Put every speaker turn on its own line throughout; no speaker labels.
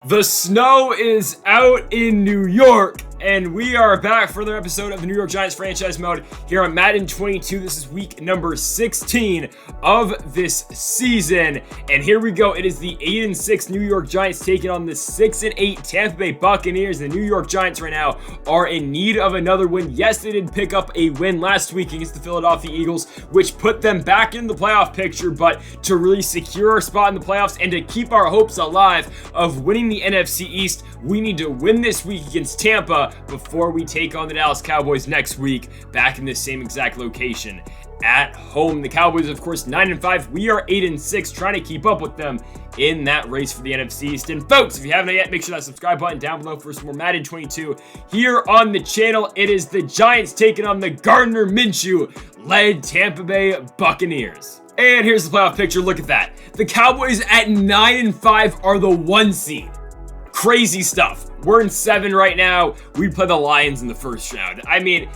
The snow is out in New York, and we are back for another episode of the New York Giants franchise mode here on Madden 22. This is week number 16 of this season, and here we go. It is the 8-6 New York Giants taking on the 6-8 Tampa Bay Buccaneers. The New York Giants right now are in need of another win. Yes, they did pick up a win last week against the Philadelphia Eagles, which put them back in the playoff picture, but to really secure our spot in the playoffs and to keep our hopes alive of winning the NFC East, we need to win this week against Tampa before we take on the Dallas Cowboys next week back in the same exact location at home. The Cowboys, of course, 9-5. We are 8-6, trying to keep up with them in that race for the NFC East. And folks, if you haven't yet, make sure that subscribe button down below for some more Madden 22 here on the channel. It is the Giants taking on the Gardner Minshew led Tampa Bay Buccaneers. And here's the playoff picture. Look at that. The Cowboys at 9-5 are the 1 seed. Crazy stuff. We're in 7 right now. We play the Lions in the first round. I mean,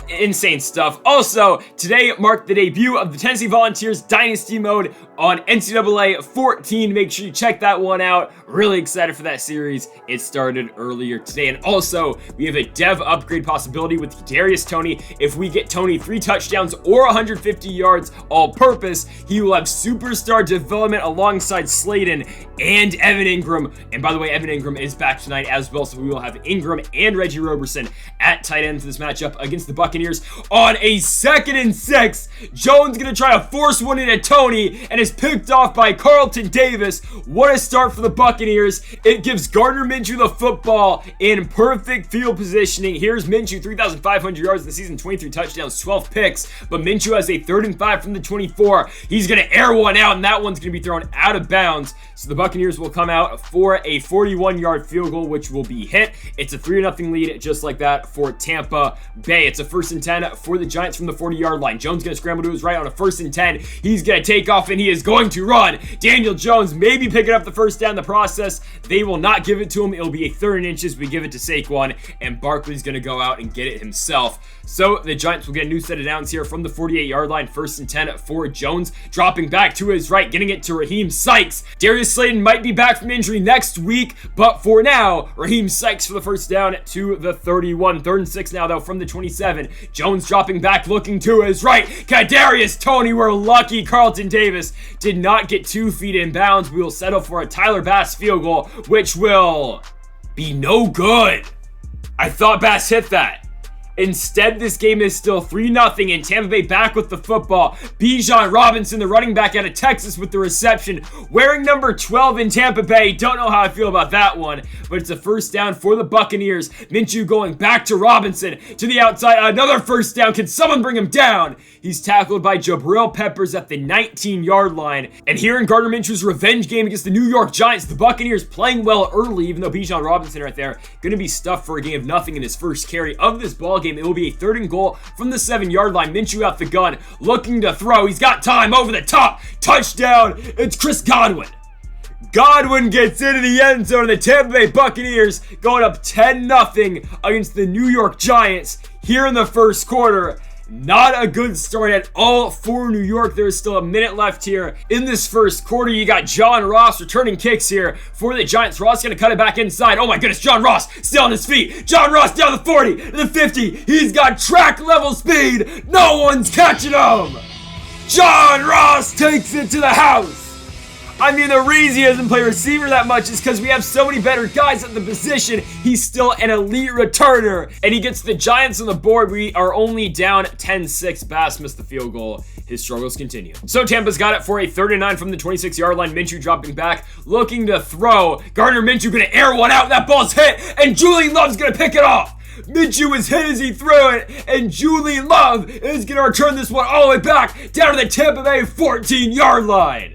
insane stuff. Also, today marked the debut of the Tennessee Volunteers Dynasty mode on NCAA 14. Make sure you check that one out. Really excited for that series. It started earlier today. And also, we have a dev upgrade possibility with Kadarius Toney. If we get Toney 3 touchdowns or 150 yards all-purpose, he will have superstar development alongside Slayton and Evan Ingram. And by the way, Evan Ingram is back tonight as well, so we will have Ingram and Reggie Roberson at tight end for this matchup against the Buccaneers on a 2nd and 6. Jones gonna try to force one into Toney and is picked off by Carlton Davis. What a start for the Buccaneers. It gives Gardner Minshew the football in perfect field positioning. Here's Minshew, 3,500 yards in the season, 23 touchdowns, 12 picks, but Minshew has a 3rd and 5 from the 24. He's gonna air one out, and that one's gonna be thrown out of bounds. So the Buccaneers will come out for a 41-yard field goal, which will be hit. It's a 3-0 lead, just like that for Tampa Bay. It's a 1st and 10 for the Giants from the 40-yard line. Jones gonna scramble to his right on a 1st and 10. He's gonna take off, and he is going to run. Daniel Jones maybe picking up the first down in the process. They will not give it to him. It'll be a 3rd and inches. We give it to Saquon, and Barkley's gonna go out and get it himself. So the Giants will get a new set of downs here from the 48-yard line. 1st and 10 for Jones, dropping back to his right, getting it to Raheem Sykes. Darius Slayton might be back from injury next week, but for now, Raheem Sykes for the first down to the 31. 3rd and 6 now, though, from the 27. Jones dropping back, looking to his right. Kadarius Toney, we're lucky Carlton Davis did not get 2 feet in bounds. We will settle for a Tyler Bass field goal, which will be no good. I thought Bass hit that. Instead, this game is still 3-0, and Tampa Bay back with the football. Bijan Robinson, the running back out of Texas, with the reception, wearing number 12 in Tampa Bay. Don't know how I feel about that one, but it's a 1st down for the Buccaneers. Minshew going back to Robinson, to the outside, another 1st down. Can someone bring him down? He's tackled by Jabril Peppers at the 19-yard line. And here in Gardner Minshew's revenge game against the New York Giants, the Buccaneers playing well early, even though Bijan Robinson right there going to be stuffed for a gain of nothing in his first carry of this ball game. It will be a 3rd and goal from the 7-yard line. Minshew out the gun, looking to throw. He's got time, over the top. Touchdown. It's Chris Godwin. Godwin gets into the end zone, and the Tampa Bay Buccaneers going up 10-0 against the New York Giants here in the first quarter. Not a good start at all for New York. There is still a minute left here in this first quarter. You got John Ross returning kicks here for the Giants. Ross going to cut it back inside. Oh my goodness, John Ross still on his feet. John Ross down the 40, the 50. He's got track level speed. No one's catching him. John Ross takes it to the house. I mean, the reason he doesn't play receiver that much is because we have so many better guys at the position. He's still an elite returner, and he gets the Giants on the board. We are only down 10-6. Bass missed the field goal. His struggles continue. So Tampa's got it for a 3rd and 9 from the 26-yard line. Minshew dropping back, looking to throw. Gardner Minshew gonna air one out. That ball's hit, and Julian Love's gonna pick it off. Minshew was hit as he threw it, and Julian Love is gonna return this one all the way back down to the Tampa Bay 14-yard line.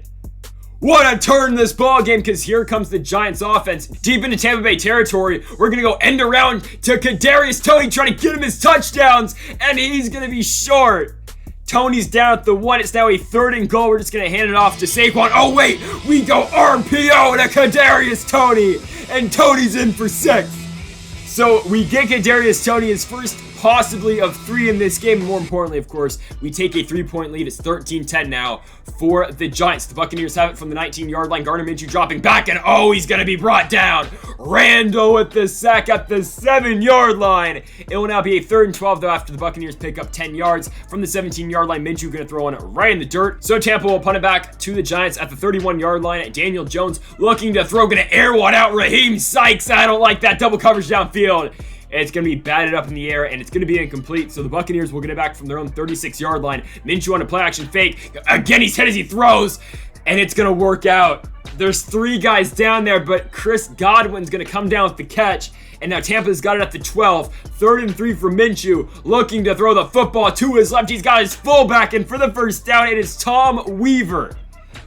What a turn this ball game, because here comes the Giants offense deep into Tampa Bay territory. We're going to go end around to Kadarius Toney, trying to get him his touchdowns, and he's going to be short. Toney's down at the 1. It's now a 3rd and goal. We're just going to hand it off to Saquon. Oh, wait. We go RPO to Kadarius Toney, and Toney's in for 6. So we get Kadarius Toney his first possibly of 3 in this game. More importantly, of course, we take a 3-point lead. It's 13-10 now for the Giants. The Buccaneers have it from the 19-yard line. Gardner Minshew dropping back, and he's going to be brought down. Randall with the sack at the 7-yard line. It will now be a 3rd and 12, though, after the Buccaneers pick up 10 yards from the 17-yard line. Minshew going to throw one right in the dirt. So Tampa will punt it back to the Giants at the 31-yard line. Daniel Jones looking to throw, going to air one out. Raheem Sykes, I don't like that double coverage downfield. It's going to be batted up in the air, and it's going to be incomplete. So the Buccaneers will get it back from their own 36-yard line. Minshew on a play-action fake. Again, he's hit as he throws, and it's going to work out. There's 3 guys down there, but Chris Godwin's going to come down with the catch. And now Tampa's got it at the 12. 3rd and 3 for Minshew, looking to throw the football to his left. He's got his fullback, and for the first down, it is Tom Weaver.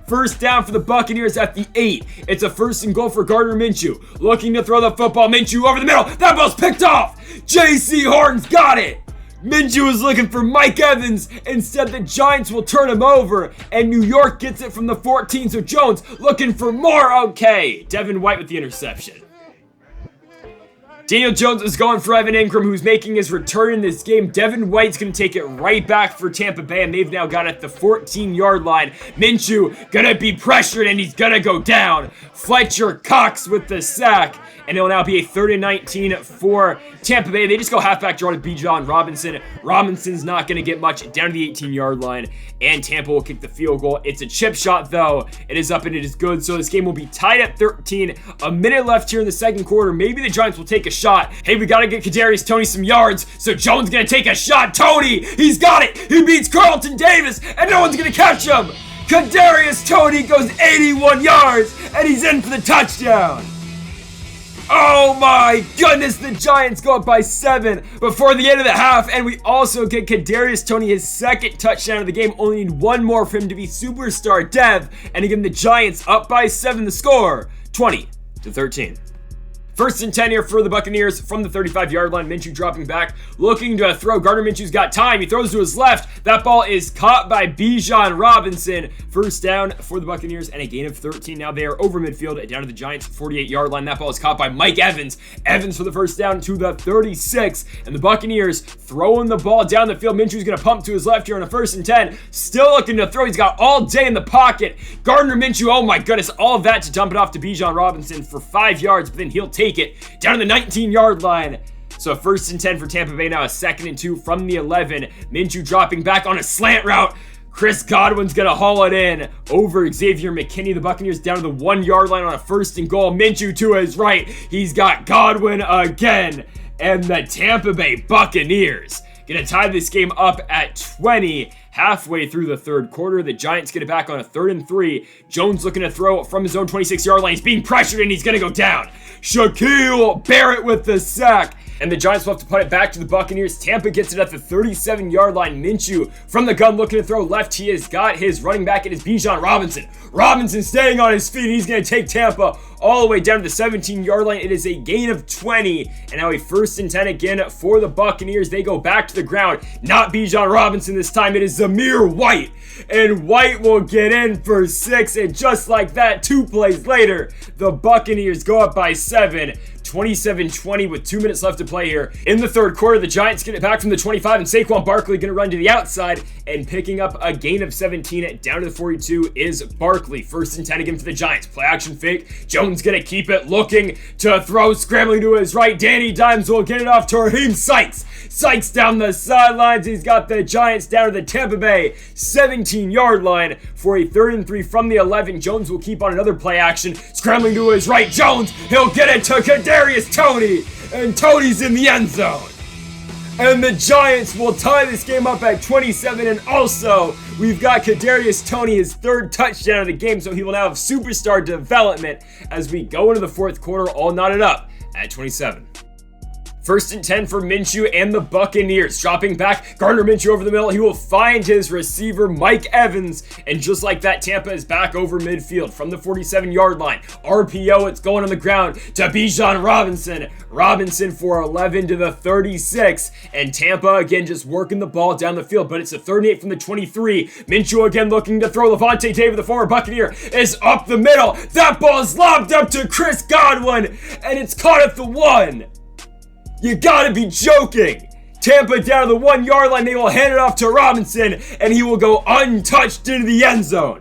First down for the Buccaneers at the 8. It's a 1st and goal for Gardner Minshew. Looking to throw the football. Minshew over the middle. That ball's picked off. J.C. Horton's got it. Minshew is looking for Mike Evans. Instead, the Giants will turn him over. And New York gets it from the 14. So Jones looking for more. Okay. Devin White with the interception. Daniel Jones is going for Evan Ingram, who's making his return in this game. Devin White's going to take it right back for Tampa Bay, and they've now got it at the 14-yard line. Minshew going to be pressured, and he's going to go down. Fletcher Cox with the sack, and it will now be a 3rd and 19 for Tampa Bay. They just go halfback draw to Bijan Robinson. Robinson's not going to get much down to the 18-yard line, and Tampa will kick the field goal. It's a chip shot, though. It is up, and it is good, so this game will be tied at 13. A minute left here in the second quarter. Maybe the Giants will take a shot. Hey, we got to get Kadarius Toney some yards, so Jones going to take a shot. Toney, he's got it. He beats Carlton Davis, and no one's going to catch him. Kadarius Toney goes 81 yards, and he's in for the touchdown. Oh my goodness, the Giants go up by 7 before the end of the half, and we also get Kadarius Toney his 2nd touchdown of the game. Only need 1 more for him to be superstar Dev, and again, the Giants up by 7, the score 20-13. 1st and 10 here for the Buccaneers from the 35-yard line. Minshew dropping back, looking to throw. Gardner Minshew's got time. He throws to his left. That ball is caught by Bijan Robinson. 1st down for the Buccaneers and a gain of 13. Now they are over midfield down to the Giants' 48-yard line. That ball is caught by Mike Evans. Evans for the 1st down to the 36. And the Buccaneers throwing the ball down the field. Minshew's going to pump to his left here on a 1st and 10. Still looking to throw. He's got all day in the pocket. Gardner Minshew, oh my goodness, all of that to dump it off to Bijan Robinson for 5 yards, but then he'll take it down to the 19-yard line. So 1st and 10 for Tampa Bay now, a 2nd and 2 from the 11. Minshew dropping back on a slant route. Chris Godwin's going to haul it in over Xavier McKinney. The Buccaneers down to the 1-yard line on a 1st and goal. Minshew to his right. He's got Godwin again. And the Tampa Bay Buccaneers going to tie this game up at 20 halfway through the 3rd quarter. The Giants get it back on a 3rd and 3. Jones looking to throw from his own 26-yard line. He's being pressured, and he's going to go down. Shaquille Barrett with the sack. And the Giants will have to put it back to the Buccaneers. Tampa gets it at the 37-yard line. Minshew from the gun looking to throw left. He has got his running back. It is Bijan Robinson. Robinson staying on his feet. He's going to take Tampa all the way down to the 17-yard line. It is a gain of 20. And now a 1st and 10 again for the Buccaneers. They go back to the ground. Not Bijan Robinson this time. It is Zamir White. And White will get in for 6. And just like that, 2 plays later, the Buccaneers go up by 7. 27-20 with 2 minutes left to play here. In the 3rd quarter, the Giants get it back from the 25, and Saquon Barkley going to run to the outside, and picking up a gain of 17 down to the 42 is Barkley. 1st and 10 again for the Giants. Play action fake. Jones going to keep it, looking to throw, scrambling to his right. Danny Dimes will get it off to Raheem Sykes. Sykes down the sidelines. He's got the Giants down to the Tampa Bay 17-yard line for a 3rd and 3 from the 11. Jones will keep on another play action, scrambling to his right. Jones, he'll get it to Kadarius Toney, and Toney's in the end zone. And the Giants will tie this game up at 27, and also we've got Kadarius Toney, his 3rd touchdown of the game, so he will now have superstar development as we go into the 4th quarter, all knotted up at 27. 1st and 10 for Minshew and the Buccaneers. Dropping back, Gardner Minshew over the middle. He will find his receiver, Mike Evans. And just like that, Tampa is back over midfield from the 47-yard line. RPO, it's going on the ground to Bijan Robinson. Robinson for 11 to the 36. And Tampa again just working the ball down the field. But it's a 38 from the 23. Minshew again looking to throw. Levante David, the former Buccaneer, is up the middle. That ball is lobbed up to Chris Godwin. And it's caught at the 1. You gotta be joking! Tampa down to the 1 yard line. They will hand it off to Robinson, and he will go untouched into the end zone.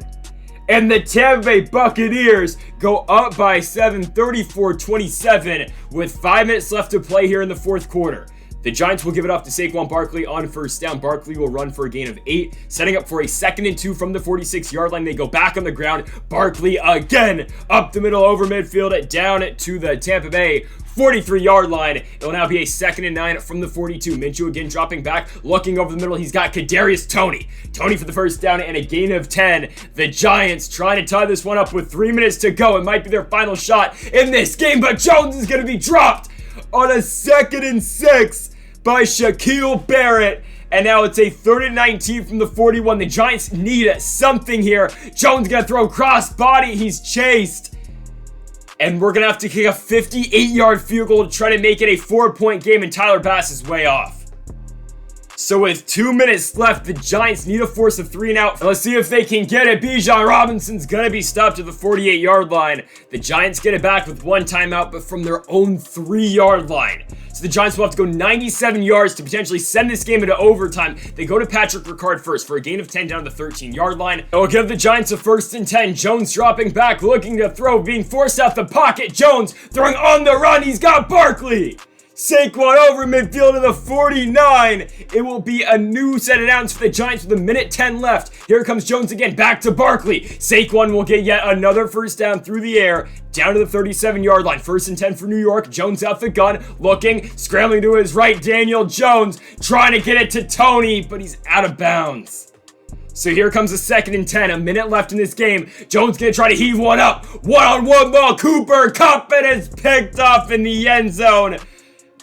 And the Tampa Bay Buccaneers go up by 7, 34-27, with 5 minutes left to play here in the fourth quarter. The Giants will give it off to Saquon Barkley on first down. Barkley will run for a gain of 8, setting up for a 2nd and 2 from the 46-yard line. They go back on the ground. Barkley again up the middle over midfield down to the Tampa Bay 43-yard line. It will now be a 2nd and 9 from the 42. Minshew again dropping back, looking over the middle. He's got Kadarius Toney. Toney for the first down and a gain of 10. The Giants trying to tie this one up with 3 minutes to go. It might be their final shot in this game, but Jones is going to be dropped on a 2nd and 6 by Shaquille Barrett. And now it's a 3rd and 19 from the 41. The Giants need something here. Jones going to throw crossbody. He's chased. And we're going to have to kick a 58-yard field goal to try to make it a 4-point game, and Tyler Bass is way off. So with 2 minutes left, the Giants need to force a 3 and out. Let's see if they can get it. Bijan Robinson's going to be stopped at the 48-yard line. The Giants get it back with 1 timeout, but from their own 3-yard line. So the Giants will have to go 97 yards to potentially send this game into overtime. They go to Patrick Ricard first for a gain of 10 down to the 13-yard line. They'll give the Giants a 1st and 10. Jones dropping back, looking to throw, being forced out the pocket. Jones throwing on the run. He's got Barkley. Saquon over midfield to the 49. It will be a new set of downs for the Giants with 1:10 left. Here comes Jones again, back to Barkley. Saquon will get yet another first down through the air, down to the 37-yard line. 1st and 10 for New York. Jones out the gun, looking, scrambling to his right. Daniel Jones trying to get it to Toney, but he's out of bounds. So here comes a 2nd and 10, 1 minute left in this game. Jones gonna try to heave one up. One-on-one ball, Cooper Kupp, and it's picked off in the end zone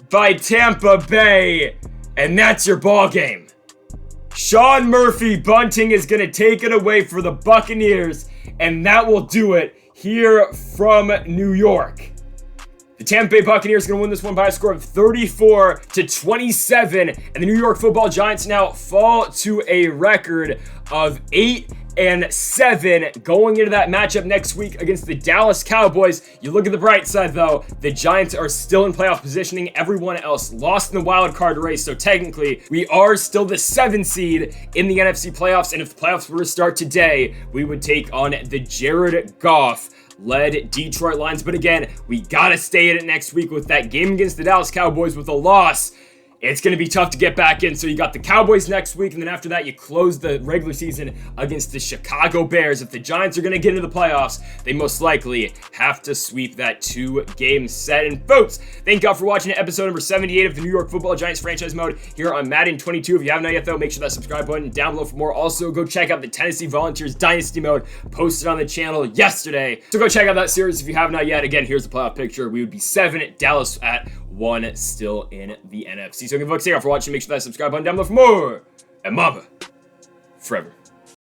by Tampa Bay, and that's your ball game. Sean Murphy bunting is going to take it away for the Buccaneers, and that will do it here from New York. The Tampa Bay Buccaneers are going to win this one by a score of 34-27, and the New York Football Giants now fall to a record of 8-7 going into that matchup next week against the Dallas Cowboys. You look at the bright side, though, the Giants are still in playoff positioning. Everyone else lost in the wild card race, so technically we are still the 7 seed in the NFC playoffs, and if the playoffs were to start today, we would take on the Jared Goff-led Detroit Lions. But again, we gotta stay in it next week with that game against the Dallas Cowboys. With a loss, it's going to be tough to get back in. So you got the Cowboys next week, and then after that, you close the regular season against the Chicago Bears. If the Giants are going to get into the playoffs, they most likely have to sweep that 2-game set. And folks, thank y'all for watching episode number 78 of the New York Football Giants franchise mode here on Madden 22. If you haven't yet, though, make sure that subscribe button down below for more. Also, go check out the Tennessee Volunteers Dynasty mode posted on the channel yesterday. So go check out that series if you have not yet. Again, here's the playoff picture. We would be 7, Dallas at 1, still in the NFC. So, folks, thank you all for watching. Make sure that subscribe button down below for more. And Mamba, forever.